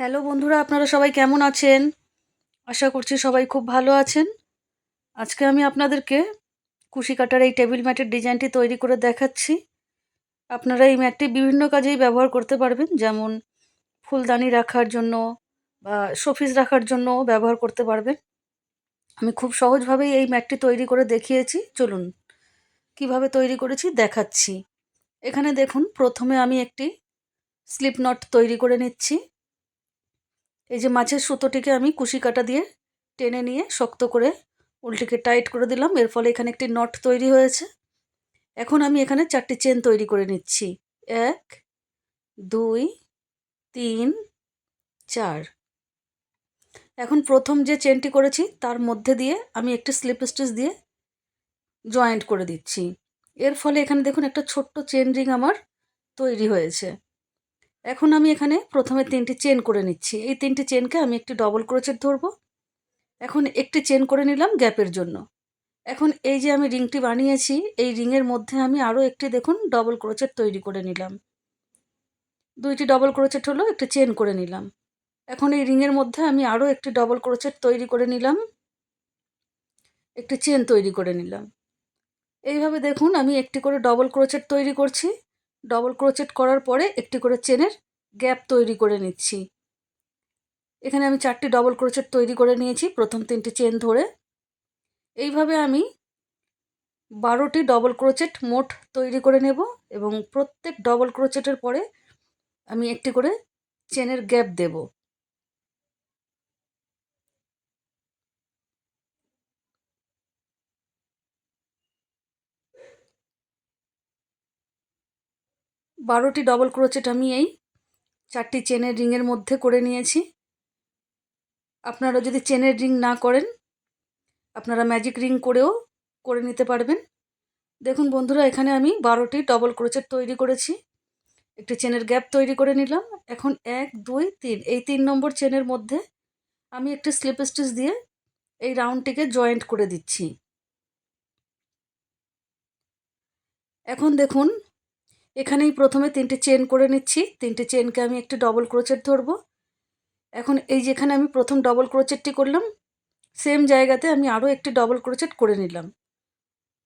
Hello বন্ধুরা, আপনারা সবাই কেমন আছেন? আশা করছি সবাই খুব ভালো আছেন। আজকে আমি আপনাদেরকে কুশি কাটার এই টেবিল ম্যাটের ডিজাইনটি তৈরি করে দেখাচ্ছি। আপনারা এই ম্যাটটি বিভিন্ন কাজেই ব্যবহার করতে পারবেন, যেমন ফুলদানি রাখার জন্য বা শোপিস রাখার জন্যও ব্যবহার করতে পারবেন। আমি খুব সহজভাবেই এই ম্যাটটি তৈরি করে দেখিয়েছি। চলুন কিভাবে তৈরি করেছি দেখাচ্ছি। এখানে দেখুন, প্রথমে আমি একটি স্লিপ নট তৈরি করে নিচ্ছি। এই যে মাছের সুতোটিকে আমি কুশি কাটা দিয়ে টেনে নিয়ে শক্ত করে উল্টিকে টাইট করে দিলাম। এর ফলে এখানে একটি নট তৈরি হয়েছে। এখন আমি এখানে 4টি চেন তৈরি করে নিচ্ছি। 1, 2, 3, 4। এখন প্রথম যে চেনটি করেছি তার মধ্যে দিয়ে আমি একটি স্লিপ স্টিচ দিয়ে জয়েন্ট করে দিচ্ছি। এর ফলে এখানে দেখুন একটা ছোট্ট চেন রিং আমার তৈরি হয়েছে। এখন আমি এখানে প্রথমে 3টি চেন করে নিচ্ছি। এই 3টি চেনকে আমি একটি ডবল ক্রোচেট ধরবো। এখন একটি চেন করে নিলাম গ্যাপের জন্য। এখন এই যে আমি রিংটি বানিয়েছি, এই রিংয়ের মধ্যে আমি আরও একটি দেখুন ডবল ক্রোচেট তৈরি করে নিলাম। 2টি ডবল ক্রোচেট হলো, একটি চেন করে নিলাম। এখন এই রিংয়ের মধ্যে আমি আরও একটি ডবল ক্রোচেট তৈরি করে নিলাম, একটি চেন তৈরি করে নিলাম। এইভাবে দেখুন আমি একটি করে ডবল ক্রোচেট তৈরি করছি। ডবল ক্রোচেট করার পরে একটি করে চেনের গ্যাপ তৈরি করে নিচ্ছি। এখানে আমি 4টি ডবল ক্রোচেট তৈরি করে নিয়েছি প্রথম 3টি চেন ধরে। এইভাবে আমি 12টি ডবল ক্রোচেট মোট তৈরি করে নেব এবং প্রত্যেক ডবল ক্রোচেটের পরে আমি একটি করে চেনের গ্যাপ দেব। বারোটি ডবল ক্রোচেট আমি এই 4টি চেনের রিংয়ের মধ্যে করে নিয়েছি। আপনারা যদি চেনের রিং না করেন, আপনারা ম্যাজিক রিং করেও করে নিতে পারবেন। দেখুন বন্ধুরা, এখানে আমি 12টি ডবল ক্রোচেট তৈরি করেছি, একটি চেনের গ্যাপ তৈরি করে নিলাম। এখন 1, 2, 3 এই 3 নম্বর চেনের মধ্যে আমি একটি স্লিপ স্টিচ দিয়ে এই রাউন্ডটিকে জয়েন্ট করে দিচ্ছি। এখন দেখুন, এখানেই প্রথমে 3টি চেন করে নিচ্ছি। 3টি চেনকে আমি একটি ডবল ক্রোচেট ধরবো। এখন এই যেখানে আমি প্রথম ডবল ক্রোচেটটি করলাম, সেম জায়গাতে আমি আরও একটি ডবল ক্রোচেট করে নিলাম।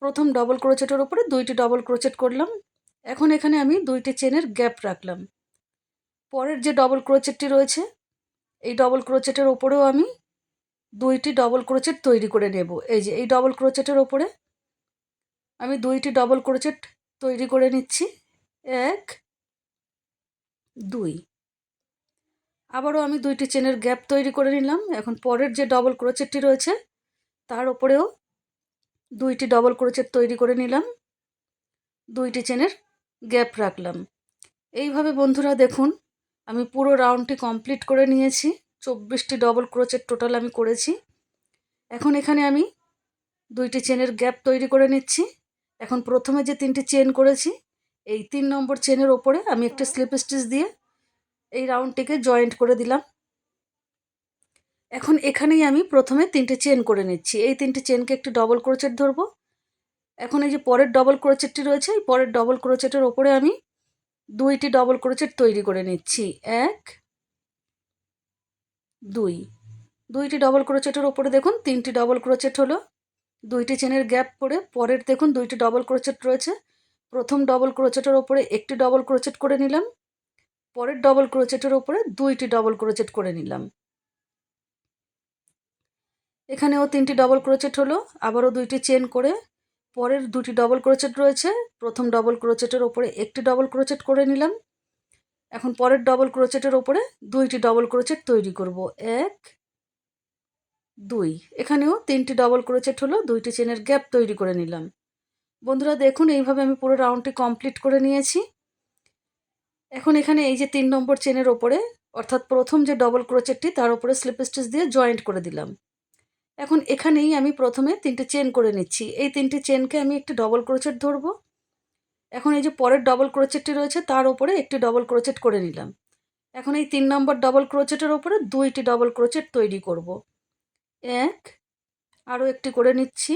প্রথম ডবল ক্রোচেটের ওপরে 2টি ডবল ক্রোচেট করলাম। এখন এখানে আমি 2টি চেনের গ্যাপ রাখলাম। পরের যে ডবল ক্রোচেটটি রয়েছে, এই ডবল ক্রোচেটের ওপরেও আমি 2টি ডবল ক্রোচেট তৈরি করে নেব। এই যে এই ডবল ক্রোচেটের ওপরে আমি 2টি ডবল ক্রোচেট তৈরি করে নিচ্ছি। 1, 2। আবারও আমি 2টি চেনের গ্যাপ তৈরি করে নিলাম। এখন পরের যে ডবল ক্রোচেটটি রয়েছে তার ওপরেও 2টি ডবল ক্রোচেট তৈরি করে নিলাম, 2টি চেনের গ্যাপ রাখলাম। এইভাবে বন্ধুরা দেখুন, আমি পুরো রাউন্ডটি কমপ্লিট করে নিয়েছি। 24টি ডবল ক্রোচেট টোটাল আমি করেছি। এখন এখানে আমি 2টি চেনের গ্যাপ তৈরি করে নিচ্ছি। এখন প্রথমে যে 3টি চেন করেছি, এই 3 নম্বর চেনের ওপরে আমি একটা স্লিপ স্টিচ দিয়ে এই রাউন্ডটিকে জয়েন্ট করে দিলাম। এখন এখানেই আমি প্রথমে 3টে চেন করে নিচ্ছি। এই 3টে চেনকে একটি ডবল ক্রোচেট ধরবো। এখন এই যে পরের ডবল ক্রোচেটটি রয়েছে, এই পরের ডবল ক্রোচেটের ওপরে আমি 2টি ডবল ক্রোচেট তৈরি করে নিচ্ছি। 1, 2। 2টি ডবল ক্রোচেটের ওপরে দেখুন 3টি ডবল ক্রোচেট হলো। 2টি চেনের গ্যাপ করে পরের দেখুন 2টি ডবল ক্রোচেট রয়েছে। প্রথম ডবল ক্রোচেটের ওপরে একটি ডবল ক্রোচেট করে নিলাম। পরের ডবল ক্রোচেটের ওপরে 2টি ডবল ক্রোচেট করে নিলাম। এখানেও 3টি ডবল ক্রোচেট হলো। আবারও 2টি চেন করে পরের 2টি ডবল ক্রোচেট রয়েছে। প্রথম ডবল ক্রোচেটের ওপরে একটি ডবল ক্রোচেট করে নিলাম। এখন পরের ডবল ক্রোচেটের ওপরে 2টি ডবল ক্রোচেট তৈরি করব। 1, 2। এখানেও 3টি ডবল ক্রোচেট হলো, 2টি চেনের গ্যাপ তৈরি করে নিলাম। বন্ধুরা দেখুন, এইভাবে আমি পুরো রাউন্ডটি কমপ্লিট করে নিয়েছি। এখন এখানে এই যে 3 নম্বর চেনের ওপরে, অর্থাৎ প্রথম যে ডবল ক্রোচেটটি তার উপরে স্লিপ স্টিচ দিয়ে জয়েন্ট করে দিলাম। এখন এখানেই আমি প্রথমে 3টে চেন করে নিচ্ছি। এই 3টি চেনকে আমি একটি ডবল ক্রোচেট ধরবো। এখন এই যে পরের ডবল ক্রোচেটটি রয়েছে তার উপরে একটি ডবল ক্রোচেট করে নিলাম। এখন এই 3 নম্বর ডবল ক্রোচেটের ওপরে 2টি ডবল ক্রোচেট তৈরি করব। 1, আরও একটি করে নিচ্ছি,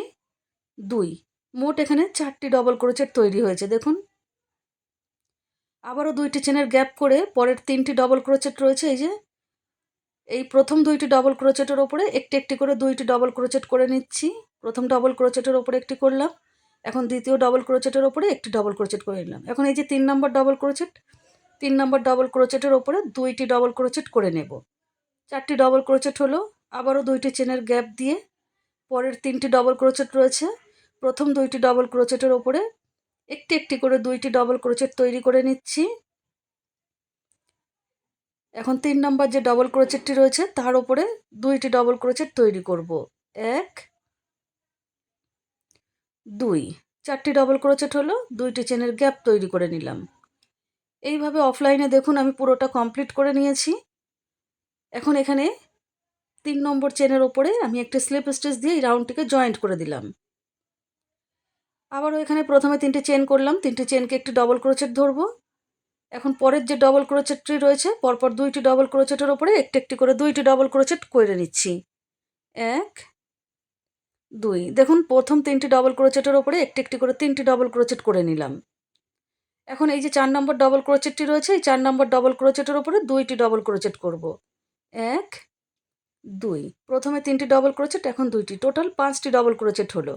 2। মোট এখানে 4টি ডবল ক্রোচেট তৈরি হয়েছে দেখুন। আবারও 2টি চেনের গ্যাপ করে পরের 3টি ডবল ক্রোচেট রয়েছে, এই যে এই প্রথম দুইটি ডবল ক্রোচেটের ওপরে একটি একটি করে দুইটি ডবল ক্রোচেট করে নিচ্ছি। প্রথম ডবল ক্রোচেটের ওপরে একটি করলাম, এখন দ্বিতীয় ডবল ক্রোচেটের ওপরে একটি ডবল ক্রোচেট করে নিলাম। এখন এই যে 3 নম্বর ডবল ক্রোচেট, 3 নম্বর ডবল ক্রোচেটের ওপরে দুইটি ডবল ক্রোচেট করে নেব। 4টি ডবল ক্রোচেট হলো। আবারও দুইটি চেনের গ্যাপ দিয়ে পরের 3টি ডবল ক্রোচেট রয়েছে, প্রথম দুইটি ডবল ক্রোচেটের ওপরে একটি একটি করে দুইটি ডবল ক্রোচেট তৈরি করে নিচ্ছি। এখন 3 নম্বর যে ডবল ক্রোচেটটি রয়েছে তার উপরে দুইটি ডবল ক্রোচেট তৈরি করব। 1 2, 4টি ডবল ক্রোচেট হলো, দুইটি চেনের গ্যাপ তৈরি করে নিলাম। এইভাবে অফলাইনে দেখুন আমি পুরোটা কমপ্লিট করে নিয়েছি। এখন এখানে 3 নম্বর চেনের ওপরে আমি একটা স্লিপ স্টিচ দিয়ে এই রাউন্ডটিকে জয়েন্ট করে দিলাম। আবারও এখানে প্রথমে 3টে চেন করলাম, 3টে চেনকে একটি ডবল ক্রোচেট ধরবো। এখন পরের যে ডবল ক্রোচেটটি রয়েছে পরপর দুইটি ডবল ক্রোচেটের ওপরে একটি একটি করে দুইটি ডবল ক্রোচেট করে নিচ্ছি। 1 2, দেখুন প্রথম 3টি ডবল ক্রোচেটের ওপরে একটি একটি করে 3টি ডবল ক্রোচেট করে নিলাম। এখন এই যে 4 নম্বর ডবল ক্রোচেটটি রয়েছে এই 4 নম্বর ডবল ক্রোচেটের ওপরে দুইটি ডবল ক্রোচেট করব। 1 2, প্রথমে 3টি ডবল ক্রোচেট, এখন দুইটি, টোটাল 5টি ডবল ক্রোচেট হলো।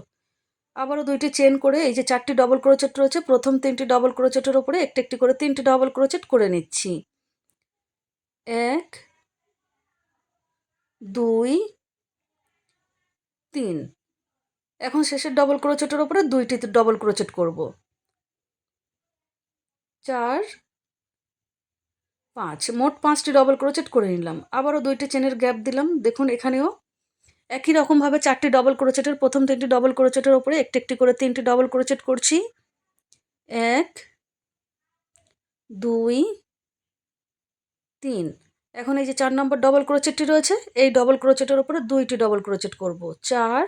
আবারও দুইটি চেন করে এই যে 4টি ডবল ক্রোচেট রয়েছে প্রথম 3টি ডবল ক্রোচেটের ওপরে একটি একটি করে 3টি ডবল ক্রোচেট করে নিচ্ছি। 1 2 3, এখন শেষের ডবল ক্রোচেটের ওপরে দুইটি ডবল ক্রোচেট করব। 4 5, মোট 5টি ডবল ক্রোচেট করে নিলাম। আবারও দুইটি চেনের গ্যাপ দিলাম। দেখুন এখানেও একই রকমভাবে 4টি ডবল ক্রোচেটের প্রথম 3টি ডবল ক্রোচেটের ওপরে একটি একটি করে 3টি ডবল ক্রোচেট করছি। 1 2 3, এখন এই যে 4 নম্বর ডবল ক্রোচেটটি রয়েছে এই ডবল ক্রোচেটের ওপরে দুইটি ডবল ক্রোচেট করব। 4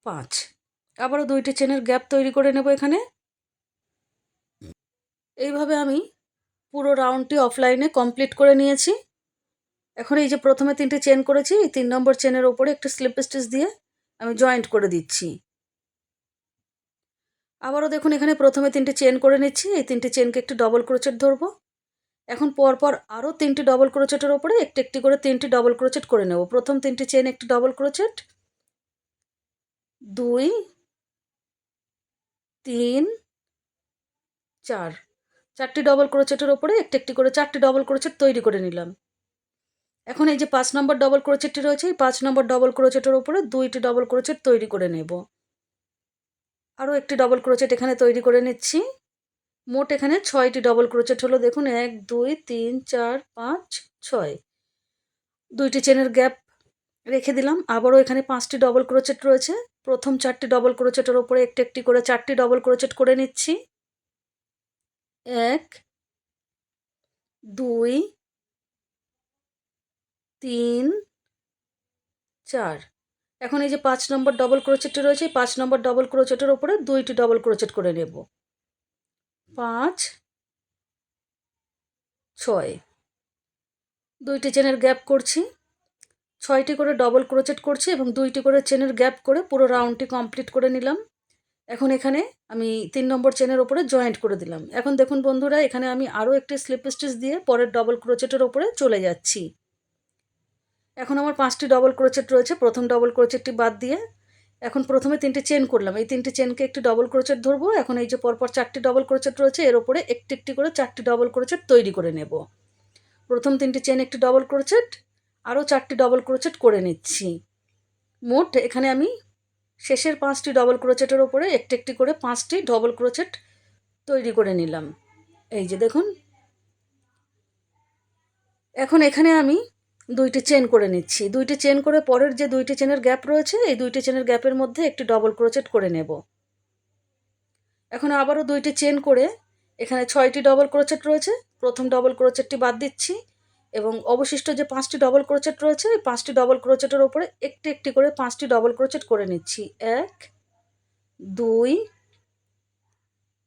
5, আবারও দুইটি চেনের গ্যাপ তৈরি করে নেব এখানে। এইভাবে আমি পুরো রাউন্ডটি অফলাইনে কমপ্লিট করে নিয়েছি। এখন এই যে প্রথমে 3টি চেন করেছি এই 3 নম্বর চেনের ওপরে একটা স্লিপ স্টিচ দিয়ে আমি জয়েন্ট করে দিচ্ছি। আবারও দেখুন এখানে প্রথমে 3টে চেন করে নিচ্ছি, এই 3টে চেনকে একটি ডবল ক্রোচেট ধরবো। এখন পরপর আরও 3টি ডবল ক্রোচেটের ওপরে একটি একটি করে 3টি ডবল ক্রোচেট করে নেব। প্রথম 3টি চেন একটি ডবল ক্রোচেট, 2 3 4, 4টি ডবল ক্রোচেটের ওপরে একটি একটি করে 4টি ডবল ক্রোচেট তৈরি করে নিলাম। এখন এই যে 5 নম্বর ডবল ক্রোচেটটি রয়েছে এই 5 নম্বর ডবল ক্রোচেটের ওপরে দুইটি ডবল ক্রোচেট তৈরি করে নেব। আরও একটি ডবল ক্রোচেট এখানে তৈরি করে নিচ্ছি। মোট এখানে 6টি ডবল ক্রোচেট হলো। দেখুন 1 2 3 4 5 6, দুইটি চেনের গ্যাপ রেখে দিলাম। আবারও এখানে 5টি ডবল ক্রোচেট রয়েছে, প্রথম 4টি ডবল ক্রোচেটের ওপরে একটি একটি করে 4টি ডবল ক্রোচেট করে নিচ্ছি। 1 2 3 4, এখন এই যে 5 নম্বর ডবল ক্রোচেটটি রয়েছে 5 নম্বর ডবল ক্রোচেটের ওপরে দুইটি ডবল ক্রোচেট করে নেব। 5 6, দুইটি চেনের গ্যাপ করছি, 6টি করে ডবল ক্রোচেট করছি এবং দুইটি করে চেনের গ্যাপ করে পুরো রাউন্ডটি কমপ্লিট করে নিলাম। এখন এখানে আমি 3 নম্বর চেনের ওপরে জয়েন্ট করে দিলাম। এখন দেখুন বন্ধুরা এখানে আমি আরও একটি স্লিপ স্টিচ দিয়ে পরের ডবল ক্রোচেটের ওপরে চলে যাচ্ছি। এখন আমার 5টি ডবল ক্রোচেট রয়েছে, প্রথম ডবল ক্রোচেটটি বাদ দিয়ে এখন প্রথমে 3টে চেন করলাম, এই 3টে চেনকে একটি ডবল ক্রোচেট ধরবো। এখন এই যে পরপর 4টি ডবল ক্রোচেট রয়েছে এর ওপরে একটি একটি করে 4টি ডবল ক্রোচেট তৈরি করে নেব। প্রথম 3টি চেন একটি ডবল ক্রোচেট, আরও 4টি ডবল ক্রোচেট করে নিচ্ছি। মোট এখানে আমি শেষের 5টি ডবল ক্রোচেটের ওপরে একটি একটি করে 5টি ডবল ক্রোচেট তৈরি করে নিলাম। এই যে দেখুন এখন এখানে আমি দুইটি চেন করে নিচ্ছি। দুইটি চেন করে পরের যে দুইটি চেনের গ্যাপ রয়েছে এই দুইটি চেনের গ্যাপের মধ্যে একটি ডবল ক্রোচেট করে নেব। এখন আবারও দুইটি চেন করে এখানে 6টি ডবল ক্রোচেট রয়েছে, প্রথম ডবল ক্রোচেটটি বাদ দিচ্ছি এবং অবশিষ্ট যে 5টি ডবল ক্রোচেট রয়েছে এই 5টি ডবল ক্রোচেটের ওপরে একটি একটি করে 5টি ডবল ক্রোচেট করে নিচ্ছি। 1 2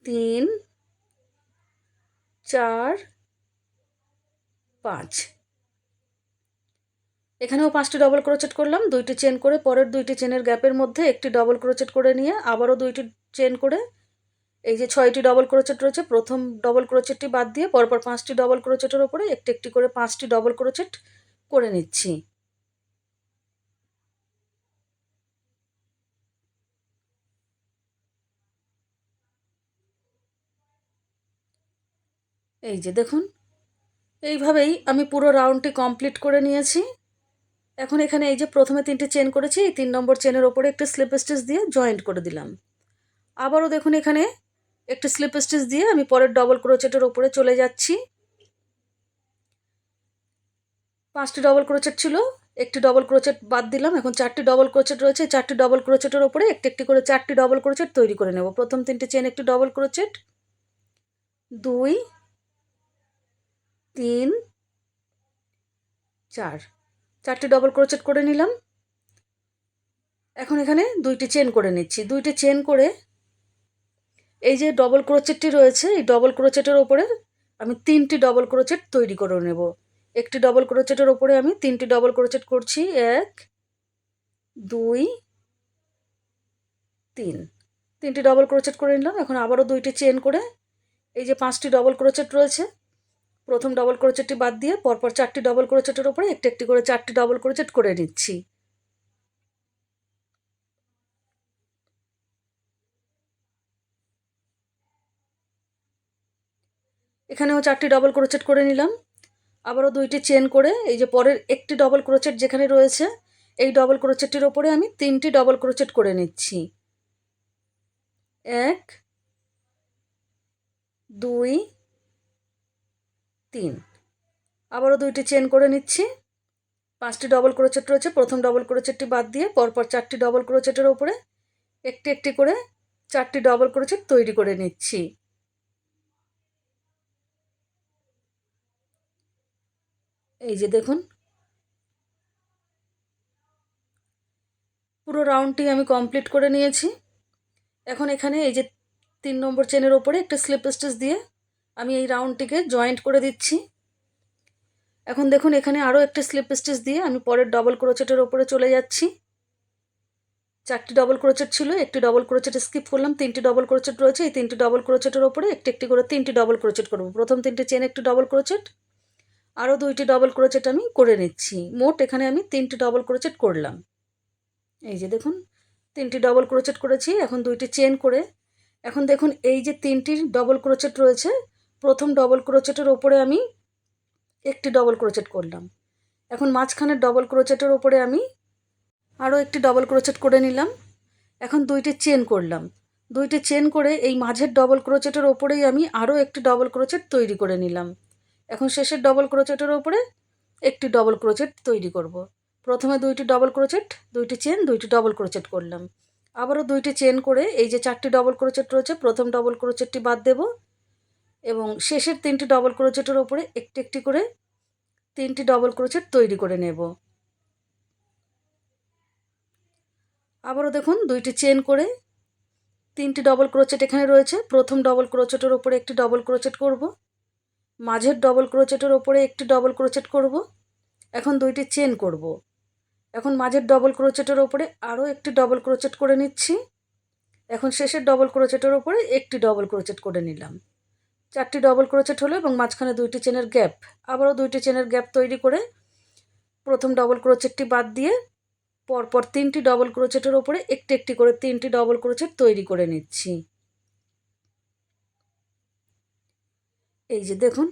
3 4 5, এখানেও 5টি ডবল ক্রোচেট করলাম, দুইটি চেন করে পরের দুইটি চেনের গ্যাপের মধ্যে একটি ডবল ক্রোচেট করে নিয়ে আবারও দুইটি চেন করে এই যে 6টি ডবল ক্রোচেট রয়েছে প্রথম ডবল ক্রোচেটটি বাদ দিয়ে পরপর 5টি ডবল ক্রোচেটের ওপরে একটি একটি করে 5টি ডবল ক্রোচেট করে নিচ্ছি। এই যে দেখুন, এইভাবেই আমি পুরো রাউন্ডটি কমপ্লিট করে নিয়েছি। এখন এখানে এই যে প্রথমে 3টে চেন করেছি, এই 3 নম্বর চেনের ওপরে একটা স্লিপ স্টিচ দিয়ে জয়েন্ট করে দিলাম। আবারও দেখুন এখানে একটা স্লিপ স্টিচ দিয়ে আমি পরের ডবল ক্রোচেটের ওপরে চলে যাচ্ছি। 5টি ডবল ক্রোচেট ছিল, একটি ডবল ক্রোচেট বাদ দিলাম। এখন 4টি ডবল ক্রোচেট রয়েছে। 4টি ডবল ক্রোচেটের ওপরে একটি একটি করে 4টি ডবল ক্রোচেট তৈরি করে নেব। প্রথম 3টে চেন একটি ডবল ক্রোচেট, 2, 3, 4, 4টি ডবল ক্রোচেট করে নিলাম। এখন এখানে 2টি চেন করে নিচ্ছি। 2টি চেন করে এই যে ডবল ক্রোচেটটি রয়েছে, এই ডবল ক্রোচেটের ওপরে আমি 3টি ডবল ক্রোচেট তৈরি করে নেব। একটি ডবল ক্রোচেটের ওপরে আমি 3টি ডবল ক্রোচেট করছি। 1, 2, 3, 3টি ডবল ক্রোচেট করে নিলাম। এখন আবারও 2টি চেন করে এই যে 5টি ডবল ক্রোচেট রয়েছে, প্রথম ডবল ক্রোচেটটি বাদ দিয়ে পরপর 4টি ডবল ক্রোচেটের ওপরে একটি একটি করে 4টি ডবল ক্রোচেট করে নিচ্ছি। এখানেও 4টি ডবল ক্রোচেট করে নিলাম। আবারও 2টি চেন করে এই যে পরের একটি ডবল ক্রোচেট যেখানে রয়েছে, এই ডবল ক্রোচেটটির ওপরে আমি 3টি ডবল ক্রোচেট করে নিচ্ছি। 1, 2, 3, আবারও 2টি চেন করে নিচ্ছি। 5টি ডবল ক্রোচেট রয়েছে, প্রথম ডবল ক্রোচেটটি বাদ দিয়ে পরপর 4টি ডবল ক্রোচেটের ওপরে একটি একটি করে 4টি ডবল ক্রোচেট তৈরি করে নিচ্ছি। এই যে দেখুন, পুরো রাউন্ডটি আমি কমপ্লিট করে নিয়েছি। এখন এখানে এই যে 3 নম্বর চেনের ওপরে একটা স্লিপ স্টিচ দিয়ে আমি এই রাউন্ডটিকে জয়েন্ট করে দিচ্ছি। এখন দেখুন এখানে আরও একটি স্লিপ স্টিচ দিয়ে আমি পরের ডবল ক্রোচেটের ওপরে চলে যাচ্ছি। 4টি ডবল ক্রোচেট ছিল, একটি ডবল ক্রোচেট স্কিপ করলাম। 3টি ডবল ক্রোচেট রয়েছে, এই 3টি ডবল ক্রোচেটের ওপরে একটি একটি করে 3টি ডবল ক্রোচেট করব। প্রথম 3টে চেন একটি ডবল ক্রোচেট, আরও 2টি ডবল ক্রোচেট আমি করে নিচ্ছি। মোট এখানে আমি 3টি ডবল ক্রোচেট করলাম। এই যে দেখুন 3টি ডবল ক্রোচেট করেছি। এখন 2টি চেন করে এখন দেখুন এই যে 3টি ডবল ক্রোচেট রয়েছে, প্রথম ডবল ক্রোচেটের ওপরে আমি একটি ডবল ক্রোচেট করলাম। এখন মাঝখানের ডবল ক্রোচেটের ওপরে আমি আরও একটি ডবল ক্রোচেট করে নিলাম। এখন 2টি চেন করলাম। 2টি চেন করে এই মাঝের ডবল ক্রোচেটের ওপরেই আমি আরও একটি ডবল ক্রোচেট তৈরি করে নিলাম। এখন শেষের ডবল ক্রোচেটের ওপরে একটি ডবল ক্রোচেট তৈরি করব। প্রথমে 2টি ডবল ক্রোচেট, 2টি চেন, 2টি ডবল ক্রোচেট করলাম। আবারও 2টি চেন করে এই যে 4টি ডবল ক্রোচেট রয়েছে, প্রথম ডবল ক্রোচেটটি বাদ দেব এবং শেষের 3টি ডবল ক্রোচেটের ওপরে একটি একটি করে 3টি ডবল ক্রোচেট তৈরি করে নেব। আবারও দেখুন 2টি চেন করে 3টি ডবল ক্রোচেট এখানে রয়েছে, প্রথম ডবল ক্রোচেটের ওপরে একটি ডবল ক্রোচেট করব, মাঝের ডবল ক্রোচেটের ওপরে একটি ডবল ক্রোচেট করব। এখন 2টি চেন করব। এখন মাঝের ডবল ক্রোচেটের ওপরে আরও একটি ডবল ক্রোচেট করে নিচ্ছি। এখন শেষের ডবল ক্রোচেটের ওপরে একটি ডবল ক্রোচেট করে নিলাম। 4টি ডবল ক্রোচেট হলো এবং মাঝখানে 2টি চেনের গ্যাপ। আবারও 2টি চেনের গ্যাপ তৈরি করে প্রথম ডবল ক্রোচেটটি বাদ দিয়ে পরপর 3টি ডবল ক্রোচেটের ওপরে একটি একটি করে 3টি ডবল ক্রোচেট তৈরি করে নিচ্ছি। এই যে দেখুন,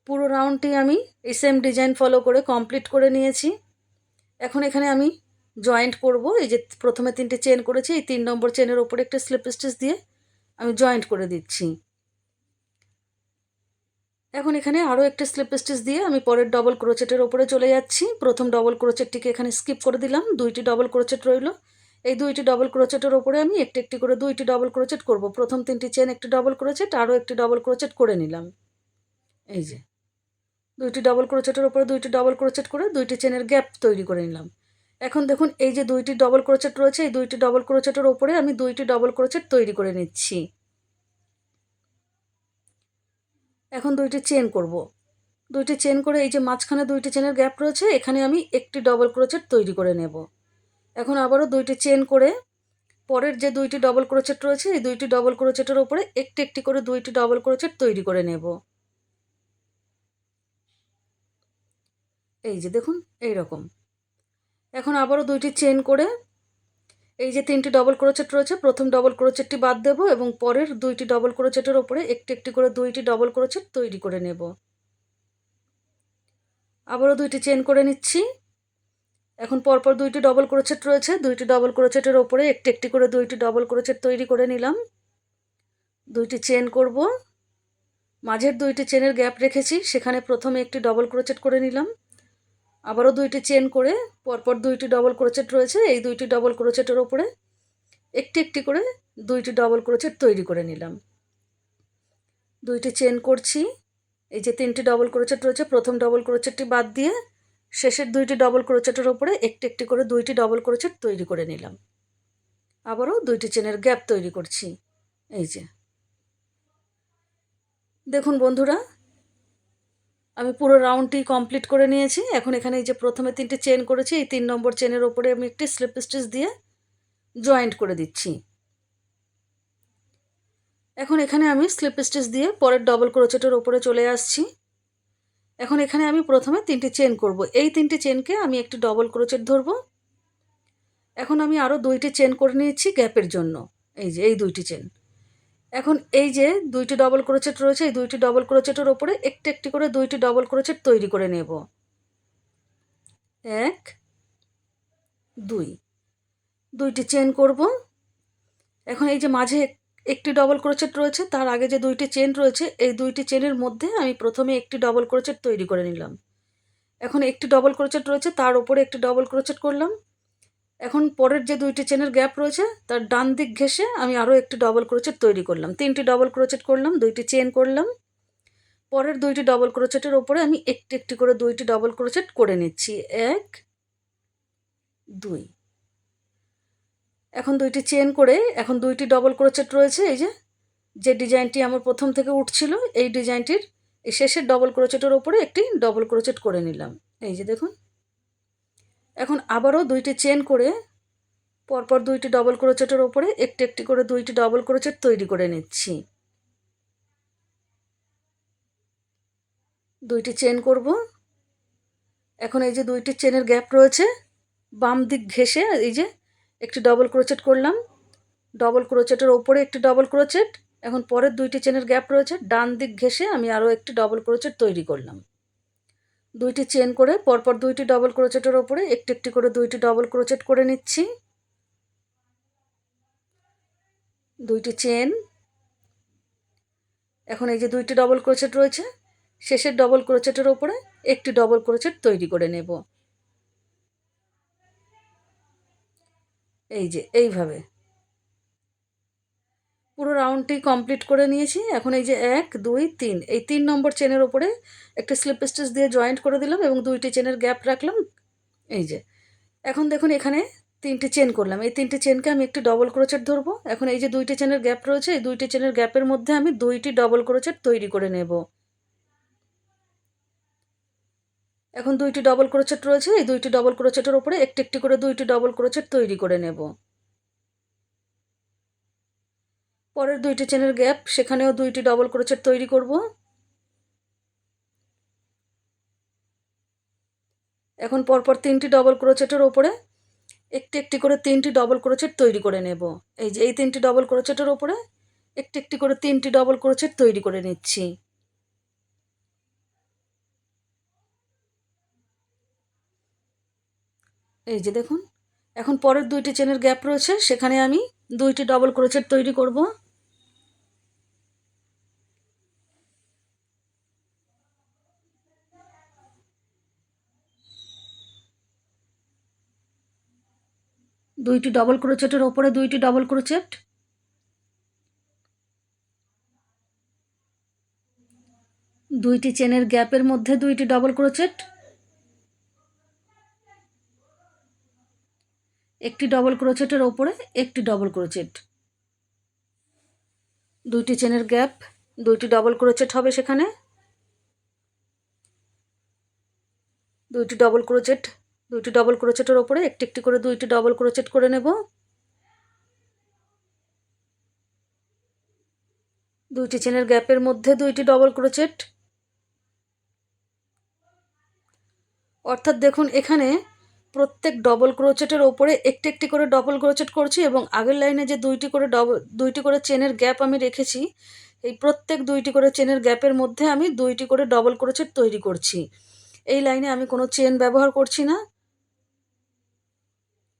পুরো রাউন্ডটি আমি এই সেম ডিজাইন ফলো করে কমপ্লিট করে নিয়েছি। এখন এখানে আমি জয়েন্ট করব। এই যে প্রথমে 3টে চেন করেছি, এই 3 নম্বর চেনের ওপরে একটা স্লিপ স্টিচ দিয়ে আমি জয়েন্ট করে দিচ্ছি। এখন এখানে আরও একটা স্লিপ স্টিচ দিয়ে আমি পরের ডবল ক্রোচেটের ওপরে চলে যাচ্ছি। প্রথম ডবল ক্রোচেটটিকে এখানে স্কিপ করে দিলাম, 2টি ডবল ক্রোচেট রইল। এই 2টি ডবল ক্রোচেটের ওপরে আমি একটি একটি করে 2টি ডবল ক্রোচেট করব। প্রথম 3টি চেন একটি ডবল ক্রোচেট, আরও একটি ডবল ক্রোচেট করে নিলাম। এই যে 2টি ডবল ক্রোচেটের ওপরে 2টি ডবল ক্রোচেট করে 2টি চেনের গ্যাপ তৈরি করে নিলাম। এখন দেখুন এই যে 2টি ডবল ক্রোচেট রয়েছে, এই 2টি ডবল ক্রোচেটের ওপরে আমি 2টি ডবল ক্রোচেট তৈরি করে নিচ্ছি। এখন 2টি চেন করব। 2টি চেন করে এই যে মাঝখানে 2টি চেনের গ্যাপ রয়েছে, এখানে আমি একটি ডবল ক্রোচেট তৈরি করে নেব। এখন আবারও 2টি চেন করে পরের যে দুইটি ডবল ক্রোচেট রয়েছে এই দুইটি ডবল ক্রোচেটের ওপরে একটি একটি করে দুইটি ডবল ক্রোচেট তৈরি করে নেব। এই যে দেখুন এই রকম। এখন আবারও দুইটি চেন করে এই যে তিনটি ডবল ক্রোচেট রয়েছে প্রথম ডবল ক্রোচেটটি বাদ দেব এবং পরের দুইটি ডবল ক্রোচেটের ওপরে একটি একটি করে দুইটি ডবল ক্রোচেট তৈরি করে নেব। আবারও দুইটি চেন করে নিচ্ছি। এখন পরপর দুইটি ডবল ক্রোচেট রয়েছে দুইটি ডবল ক্রোচেটের ওপরে একটি একটি করে দুইটি ডবল ক্রোচেট তৈরি করে নিলাম। দুইটি চেন করব, মাঝের দুইটি চেনের গ্যাপ রেখেছি সেখানে প্রথমে একটি ডবল ক্রোচেট করে নিলাম। আবারও দুইটি চেন করে পরপর দুইটি ডবল ক্রোচেট রয়েছে এই দুইটি ডবল ক্রোচেটের ওপরে একটি একটি করে দুইটি ডবল ক্রোচেট তৈরি করে নিলাম। দুইটি চেন করছি। এই যে তিনটি ডবল ক্রোচেট রয়েছে প্রথম ডবল ক্রোচেটটি বাদ দিয়ে শেষের দুইটি ডবল ক্রোচেটের ওপরে একটি একটি করে দুইটি ডবল ক্রোচেট তৈরি করে নিলাম। আবারও দুইটি চেনের গ্যাপ তৈরি করছি। এই যে দেখুন বন্ধুরা, আমি পুরো রাউন্ডটি কমপ্লিট করে নিয়েছি। এখন এখানে এই যে প্রথমে তিনটি চেন করেছি এই 3 নম্বর চেনের ওপরে আমি একটি স্লিপ স্টিচ দিয়ে জয়েন্ট করে দিচ্ছি। এখন এখানে আমি স্লিপ স্টিচ দিয়ে পরের ডবল ক্রোচেটের ওপরে চলে আসছি। এখন এখানে আমি প্রথমে তিনটি চেন করব। এই তিনটি চেনকে আমি একটি ডবল ক্রোচেট ধরব। এখন আমি আরও দুইটি চেন করে নিয়েছি গ্যাপের জন্য। এই যে এই দুইটি চেন। এখন এই যে দুইটি ডবল ক্রোচেট রয়েছে এই দুইটি ডবল ক্রোচেটের ওপরে একটি একটি করে দুইটি ডবল ক্রোচেট তৈরি করে নেব। 1 2 দুইটি চেন করব। এখন এই যে মাঝে একটি ডবল ক্রোচেট রয়েছে তার আগে যে দুইটি চেন রয়েছে এই দুইটি চেনের মধ্যে আমি প্রথমে একটি ডবল ক্রোচেট তৈরি করে নিলাম। এখন একটি ডবল ক্রোচেট রয়েছে তার উপরে একটি ডবল ক্রোচেট করলাম। এখন পরের যে দুইটি চেনের গ্যাপ রয়েছে তার ডান দিক ঘেঁষে আমি আরও একটি ডবল ক্রোচেট তৈরি করলাম। তিনটি ডবল ক্রোচেট করলাম, দুইটি চেন করলাম। পরের দুইটি ডবল ক্রোচেটের ওপরে আমি একটি একটি করে দুইটি ডবল ক্রোচেট করে নিচ্ছি। 1 2 এখন দুইটি চেন করে এখন দুইটি ডবল ক্রোচেট রয়েছে এই যে ডিজাইনটি আমার প্রথম থেকে উঠছিল এই ডিজাইনটির এই শেষের ডবল ক্রোচেটের ওপরে একটি ডবল ক্রোচেট করে নিলাম। এই যে দেখুন। এখন আবারও দুইটি চেন করে পরপর দুইটি ডবল ক্রোচেটের ওপরে একটি একটি করে দুইটি ডবল ক্রোচেট তৈরি করে নিচ্ছি। দুইটি চেন করব। এখন এই যে দুইটি চেনের গ্যাপ রয়েছে বাম দিক ঘেঁষে এই যে একটি ডবল ক্রোচেট করলাম। ডবল ক্রোচেটের ওপরে একটি ডবল ক্রোচেট। এখন পরের দুইটি চেনের গ্যাপ রয়েছে ডান দিক ঘেঁষে আমি আরও একটি ডবল ক্রোচেট তৈরি করলাম। দুইটি চেন করে পরপর দুইটি ডবল ক্রোচেটের ওপরে একটি একটি করে দুইটি ডবল ক্রোচেট করে নিচ্ছি। দুইটি চেন। এখন এই যে দুইটি ডবল ক্রোচেট রয়েছে শেষের ডবল ক্রোচেটের ওপরে একটি ডবল ক্রোচেট তৈরি করে নেব। এই যে এইভাবে পুরো রাউন্ডটি কমপ্লিট করে নিয়েছি। এখন এই যে 1 2 3 এই 3 নম্বর চেনের ওপরে একটা স্লিপ স্টিচ দিয়ে জয়েন্ট করে দিলাম এবং দুইটি চেনের গ্যাপ রাখলাম। এই যে এখন দেখুন এখানে তিনটি চেন করলাম এই তিনটি চেনকে আমি একটি ডবল ক্রোচেট ধরবো। এখন এই যে দুইটি চেনের গ্যাপ রয়েছে এই দুইটি চেনের গ্যাপের মধ্যে আমি দুইটি ডবল ক্রোচেট তৈরি করে নেব। এখন দুইটি ডবল ক্রোচেট রয়েছে এই দুইটি ডবল ক্রোচেটের ওপরে একটি একটি করে দুইটি ডবল ক্রোচেট তৈরি করে নেব। পরের দুইটি চেনের গ্যাপ সেখানেও দুইটি ডবল ক্রোচেট তৈরি করব। এখন পরপর তিনটি ডবল ক্রোচেটের ওপরে একটি একটি করে তিনটি ডবল ক্রোচেট তৈরি করে নেব। এই যে এই তিনটি ডবল ক্রোচেটের ওপরে একটি একটি করে তিনটি ডবল ক্রোচেট তৈরি করে নিচ্ছি। এই যে দেখুন এখন পরের দুইটি চেনের গ্যাপ রয়েছে সেখানে আমি দুইটি ডবল ক্রোচেট তৈরি করব। দুইটি ডবল ক্রোচেটের ওপরে দুইটি ডবল ক্রোচেট। দুইটি চেনের গ্যাপের মধ্যে দুইটি ডবল ক্রোচেট। একটি ডবল ক্রোচেটের ওপরে একটি ডবল ক্রোচেট। দুইটি চেনের গ্যাপ দুইটি ডবল ক্রোচেট হবে সেখানে। দুইটি ডবল ক্রোচেট দুইটি ডবল ক্রোচেটের ওপরে একটি একটি করে দুইটি ডবল ক্রোচেট করে নেব। দুইটি চেনের গ্যাপের মধ্যে দুইটি ডবল ক্রোচেট। অর্থাৎ দেখুন এখানে প্রত্যেক ডবল ক্রোচেটের ওপরে একটি একটি করে ডবল ক্রোচেট করছি এবং আগের লাইনে যে দুইটি করে চেনের গ্যাপ আমি রেখেছি, এই প্রত্যেক দুইটি করে চেনের গ্যাপের মধ্যে আমি দুইটি করে ডবল ক্রোচেট তৈরি করছি। এই লাইনে আমি কোনো চেন ব্যবহার করছি না।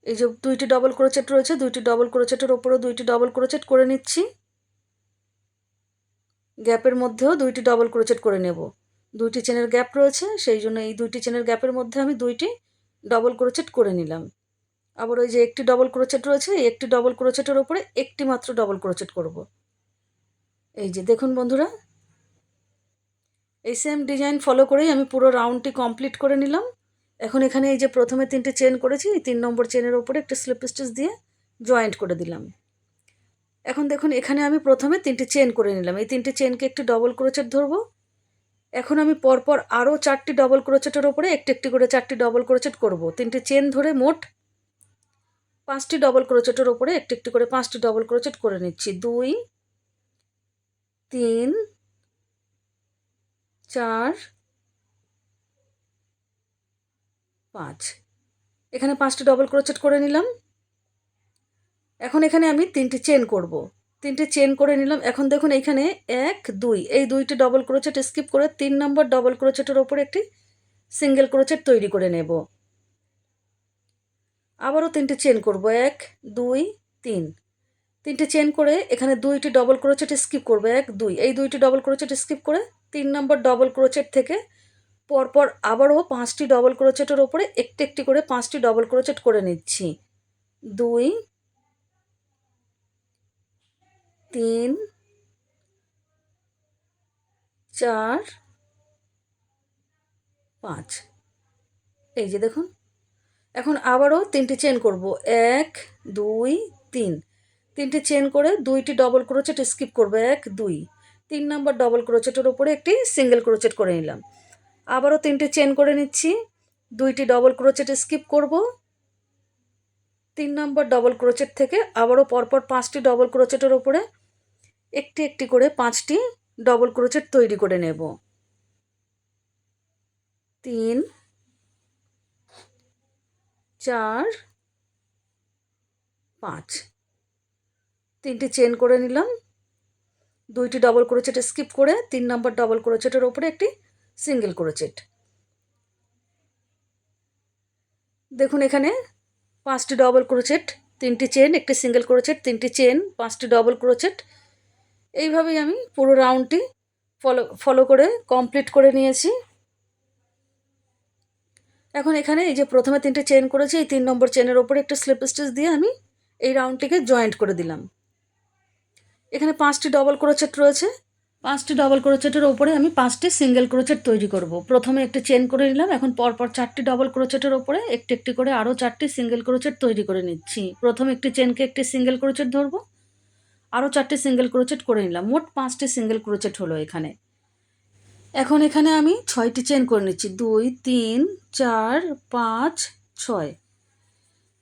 এই যে দুইটি ডবল ক্রোচেট রয়েছে, দুইটি ডবল ক্রোচেটের ওপরেও দুইটি ডবল ক্রোচেট করে নিচ্ছি। গ্যাপের মধ্যেও দুইটি ডবল ক্রোচেট করে নেব। দুইটি চেনের গ্যাপ রয়েছে, সেই জন্য এই দুইটি চেনের গ্যাপের মধ্যে আমি দুইটি ডবল ক্রোচেট করে নিলাম। আবার ওই যে একটি ডবল ক্রোচেট রয়েছে, এই একটি ডবল ক্রোচেটের ওপরে একটি মাত্র ডবল ক্রোচেট করব। এই যে দেখুন বন্ধুরা, এই সেম ডিজাইন ফলো করেই আমি পুরো রাউন্ডটি কমপ্লিট করে নিলাম। এখন এখানে এই যে প্রথমে 3টে চেন করেছি, এই 3 নম্বর চেনের ওপরে একটা স্লিপ স্টিচ দিয়ে জয়েন্ট করে দিলাম। এখন দেখুন এখানে আমি প্রথমে 3টে চেন করে নিলাম। এই 3টে চেনকে একটি ডবল ক্রোচেট ধরবো। এখন আমি পরপর আরও 4টি ডবল ক্রোচেটের ওপরে একটি একটি করে 4টি ডবল ক্রোচেট করব। 3টে চেন ধরে মোট 5টি ডবল ক্রোচেটের ওপরে একটি একটি করে 5টি ডবল ক্রোচেট করে নিচ্ছি। 2, 3, 4, 5। এখানে 5টি ডবল ক্রোচেট করে নিলাম। এখন এখানে আমি 3টে চেন করব। 3টে চেন করে নিলাম। এখন দেখুন এইখানে 1, 2 এই দুইটি ডবল ক্রোচেট স্কিপ করে 3 নম্বর ডবল ক্রোচেটের ওপরে একটি সিঙ্গেল ক্রোচেট তৈরি করে নেব। আবারও 3টে চেন করব, 1, 2, 3। 3টে চেন করে এখানে দুইটি ডবল ক্রোচেট স্কিপ করব, 1, 2 এই দুইটি ডবল ক্রোচেট স্কিপ করে 3 নম্বর ডবল ক্রোচেট থেকে পরপর আবারও 5টি ডবল ক্রোচেটের ওপরে একটি একটি করে 5টি ডবল ক্রোচেট করে নিচ্ছি। 2, 3, 4, 5। এই যে দেখুন, এখন আবারও 3টে চেন করব, 1, 2, 3। 3টে চেন করে দুইটি ডবল ক্রোচেট স্কিপ করব, 1, 2। 3 নম্বর ডবল ক্রোচেটের ওপরে একটি সিঙ্গেল ক্রোচেট করে নিলাম। আবারও 3টে চেন করে নিচ্ছি, দুইটি ডবল ক্রোচেট স্কিপ করব। 3 নম্বর ডবল ক্রোচেট থেকে আবারও পরপর 5টি ডবল ক্রোচেটের ওপরে একটি একটি করে 5টি ডবল ক্রোচেট তৈরি করে নেব। 3, 4, 5। 3টে চেন করে নিলাম, দুইটি ডবল ক্রোচেট স্কিপ করে 3 নম্বর ডবল ক্রোচেটের ওপরে একটি সিঙ্গেল ক্রোচেট। দেখুন এখানে 5টি ডবল ক্রোচেট, 3টি চেন, একটি সিঙ্গেল ক্রোচেট, 3টি চেন, 5টি ডবল ক্রোচেট। এইভাবেই আমি পুরো রাউন্ডটি ফলো করে কমপ্লিট করে নিয়েছি। এখন এখানে এই যে প্রথমে 3টে চেন করেছি, এই 3 নম্বর চেনের ওপরে একটা স্লিপ স্টিচ দিয়ে আমি এই রাউন্ডটিকে জয়েন্ট করে দিলাম। এখানে 5টি ডবল ক্রোচেট রয়েছে, 5টি ডবল ক্রোচেটের ওপরে আমি 5টি সিঙ্গেল ক্রোচেট তৈরি করব। প্রথমে একটি চেন করে নিলাম, এখন পরপর 4টি ডবল ক্রোচেটের ওপরে একটি একটি করে আরও 4টি সিঙ্গেল ক্রোচেট তৈরি করে নিচ্ছি। প্রথমে একটি চেনকে একটি সিঙ্গেল ক্রোচেট ধরবো, আরও 4টি সিঙ্গেল ক্রোচেট করে নিলাম, মোট 5টি সিঙ্গেল ক্রোচেট হলো এখানে। এখন এখানে আমি 6টি চেন করে নিচ্ছি, 2, 3, 4, 5, 6।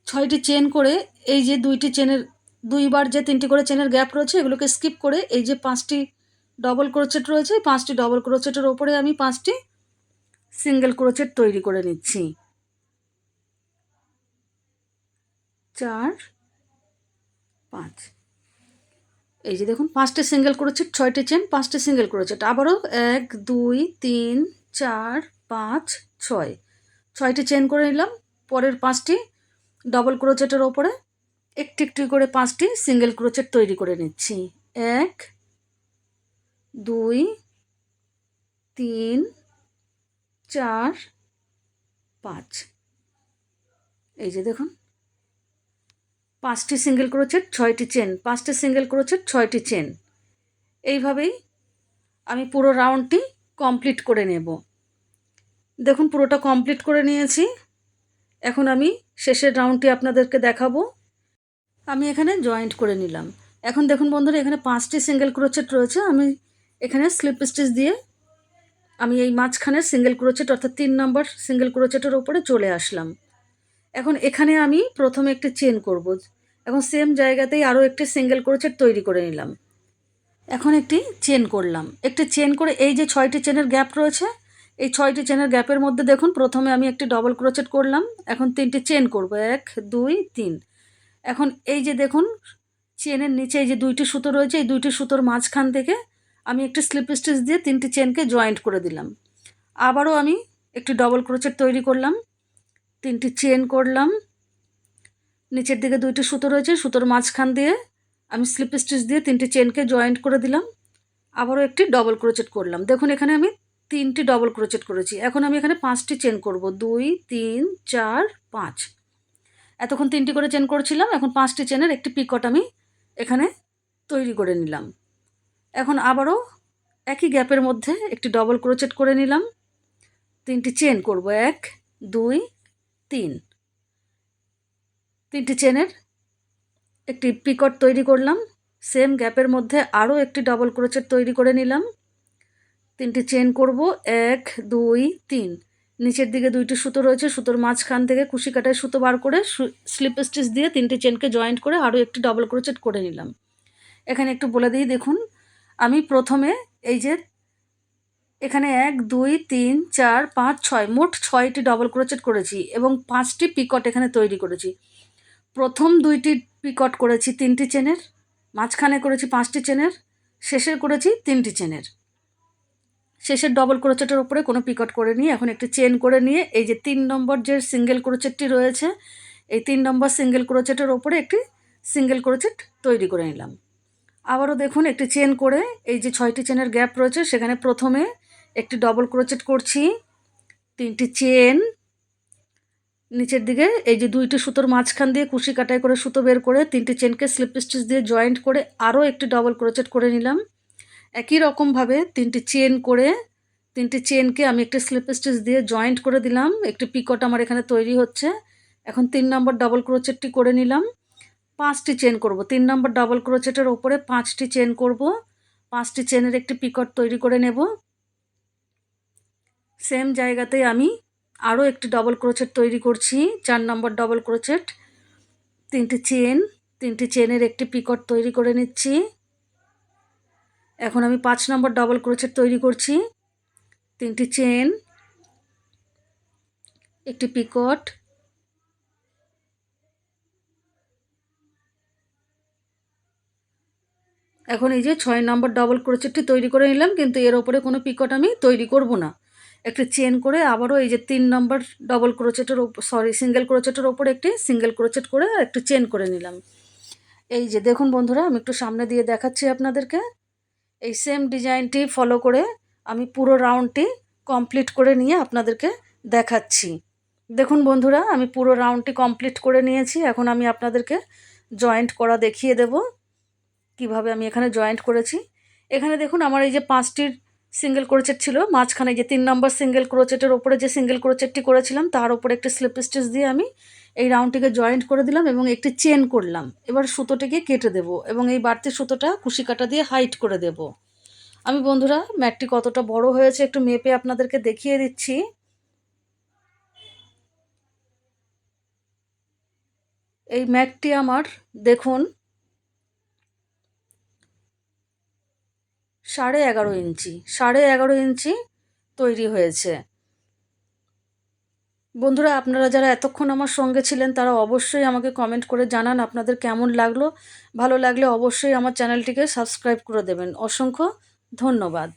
6টি চেন করে এই যে দুইটি চেনের দুইবার যে 3টি করে চেনের গ্যাপ রয়েছে এগুলোকে স্কিপ করে এই যে 5টি ডবল ক্রোচেট রয়েছে, 5টি ডবল ক্রোচেটের ওপরে আমি 5টি সিঙ্গেল ক্রোচেট তৈরি করে নিচ্ছি। 4, 5। এই যে দেখুন 5টি সিঙ্গেল ক্রোচেট, 6টি চেন, 5টি সিঙ্গেল ক্রোচেট। আবারও 1, 2, 3, 4, 5, 6। 6টি চেন করে নিলাম, পরের 5টি ডবল ক্রোচেটের ওপরে একটি একটি করে 5টি সিঙ্গেল ক্রোচেট তৈরি করে নিচ্ছি। 1, 2, 3, 4, 5। এই যে দেখুন 5টি সিঙ্গেল ক্রোচেট, 6টি চেন, 5টি সিঙ্গেল ক্রোচেট, 6টি চেন। এইভাবেই আমি পুরো রাউন্ডটি কমপ্লিট করে নেব। দেখুন পুরোটা কমপ্লিট করে নিয়েছি। এখন আমি শেষের রাউন্ডটি আপনাদেরকে দেখাবো। আমি এখানে জয়েন্ট করে নিলাম। এখন দেখুন বন্ধুরা, এখানে 5টি সিঙ্গেল ক্রোচেট রয়েছে। আমি এখানে স্লিপ স্টিচ দিয়ে আমি এই মাঝখানের সিঙ্গেল ক্রোচেট অর্থাৎ 3 নম্বর সিঙ্গেল ক্রোচেটের ওপরে চলে আসলাম। এখন এখানে আমি প্রথমে একটি চেন করব। এখন সেম জায়গাতেই আরও একটি সিঙ্গেল ক্রোচেট তৈরি করে নিলাম। এখন একটি চেন করলাম, একটি চেন করে এই যে 6টি চেনের গ্যাপ রয়েছে, এই 6টি চেনের গ্যাপের মধ্যে দেখুন প্রথমে আমি একটি ডবল ক্রোচেট করলাম, এখন 3টি চেন করব, 1 2 3। এখন এই যে দেখুন চেনের নিচে এই যে 2টি সুতো রয়েছে, এই 2টি সুতোর মাঝখান থেকে আমি একটি স্লিপ স্টিচ দিয়ে 3টি চেনকে জয়েন্ট করে দিলাম। আবারও আমি একটি ডবল ক্রোচেট তৈরি করলাম, 3টি চেন করলাম, নিচের দিকে 2টি সুতো রয়েছে, সুতোর মাঝখান দিয়ে আমি স্লিপ স্টিচ দিয়ে 3টি চেনকে জয়েন্ট করে দিলাম। আবারও একটি ডবল ক্রোচেট করলাম। দেখুন এখানে আমি 3টি ডবল ক্রোচেট করেছি। এখন আমি এখানে 5টি চেন করব, 2 3 4 5। এতক্ষণ 3টি করে চেন করেছিলাম, এখন 5টি চেনের একটি পিকট আমি এখানে তৈরি করে নিলাম। এখন আবারও একই গ্যাপের মধ্যে একটি ডবল ক্রোচেট করে নিলাম, 3টি চেন করব, 1 2 3। 3টি চেনের একটি পিকট তৈরি করলাম, সেম গ্যাপের মধ্যে আরও একটি ডবল ক্রোচেট তৈরি করে নিলাম, 3টি চেন করব, 1 2 3। নিচের দিকে 2টি সুতো রয়েছে, সুতোর মাঝখান থেকে কুশি কাটায় সুতো বার করে স্লিপ স্টিচ দিয়ে 3টি চেনকে জয়েন্ট করে আরও একটি ডবল ক্রোচেট করে নিলাম। এখানে একটু বলে দিই, দেখুন আমি প্রথমে এই যে এখানে 1 2 3 4 5 6 মোট 6টি ডবল ক্রোচেট করেছি এবং 5টি পিকট এখানে তৈরি করেছি। প্রথম 2টি পিকট করেছি 3টি চেনের, মাঝখানে করেছি 5টি চেনের, শেষের করেছি 3টি চেনের। শেষের ডবল ক্রোচেটের ওপরে কোনো পিকট করে নিয়ে এখন একটি চেন করে নিয়ে এই যে 3 নম্বর যে সিঙ্গেল ক্রোচেটটি রয়েছে, এই 3 নম্বর সিঙ্গেল ক্রোচেটের ওপরে একটি সিঙ্গেল ক্রোচেট তৈরি করে নিলাম। আবারও দেখুন একটি চেন করে এই যে 6টি চেনের গ্যাপ রয়েছে সেখানে প্রথমে একটি ডবল ক্রোচেট করছি, 3টি চেন, নিচের দিকে এই যে 2টি সুতোর মাঝখান দিয়ে কুশি কাটাই করে সুতো বের করে 3টি চেনকে স্লিপ স্টিচ দিয়ে জয়েন্ট করে আরও একটি ডবল ক্রোচেট করে নিলাম। একই রকমভাবে 3টি চেন করে 3টি চেনকে আমি একটি স্লিপ স্টিচ দিয়ে জয়েন্ট করে দিলাম, একটি পিকট আমার এখানে তৈরি হচ্ছে। এখন 3 নম্বর ডবল ক্রোচেটটি করে নিলাম, 5টি চেন করব, 3 নম্বর ডবল ক্রোচেটের ওপরে 5টি চেন করব, 5টি চেনের একটি পিকট তৈরি করে নেব। সেম জায়গাতেই আমি আরও একটি ডবল ক্রোচেট তৈরি করছি, 4 নম্বর ডবল ক্রোচেট, 3টি চেন, 3টি চেনের একটি পিকট তৈরি করে নিচ্ছি। এখন আমি 5 নম্বর ডবল ক্রোচেট তৈরি করছি, 3টি চেন, একটি পিকট, এখন এই যে 6 নম্বর ডবল ক্রোচেটটি তৈরি করে নিলাম, কিন্তু এর ওপরে কোনো পিকট আমি তৈরি করব না। একটি চেন করে আবারও এই যে 3 নম্বর ডবল ক্রোচেটের সিঙ্গেল ক্রোচেটের ওপরে একটি সিঙ্গেল ক্রোচেট করে একটু চেন করে নিলাম। এই যে দেখুন বন্ধুরা, আমি একটু সামনে দিয়ে দেখাচ্ছি আপনাদেরকে। এই সেম ডিজাইনটি ফলো করে আমি পুরো রাউন্ডটি কমপ্লিট করে নিয়ে আপনাদেরকে দেখাচ্ছি। দেখুন বন্ধুরা, আমি পুরো রাউন্ডটি কমপ্লিট করে নিয়েছি। এখন আমি আপনাদেরকে জয়েন্ট করা দেখিয়ে দেব কিভাবে আমি এখানে জয়েন্ট করেছি। এখানে দেখুন আমার এই যে 5টির সিঙ্গেল ক্রোচেট ছিল, মাঝখানে যে 3 নম্বর সিঙ্গেল ক্রোচেটের ওপরে যে সিঙ্গেল ক্রোচেটটি করেছিলাম তার উপরে একটি স্লিপ স্টিচ দিয়ে আমি এই রাউন্ডটিকে জয়েন্ট করে দিলাম এবং একটি চেন করলাম। এবার সুতোটিকে কেটে দেব এবং এই বাড়তি সুতোটা কুশি কাটা দিয়ে হাইট করে দেব। আমি বন্ধুরা ম্যাটটি কতটা বড় হয়েছে একটু মেপে আপনাদেরকে দেখিয়ে দিচ্ছি। এই ম্যাটটি আমার দেখুন 11.5 ইঞ্চি, 11.5 ইঞ্চি তৈরি হয়েছে। বন্ধুরা আপনারা যারা এতক্ষণ আমার সঙ্গে ছিলেন তারা অবশ্যই আমাকে কমেন্ট করে জানান আপনাদের কেমন লাগলো। ভালো লাগলে অবশ্যই আমার চ্যানেলটিকে সাবস্ক্রাইব করে দেবেন। অসংখ্য ধন্যবাদ।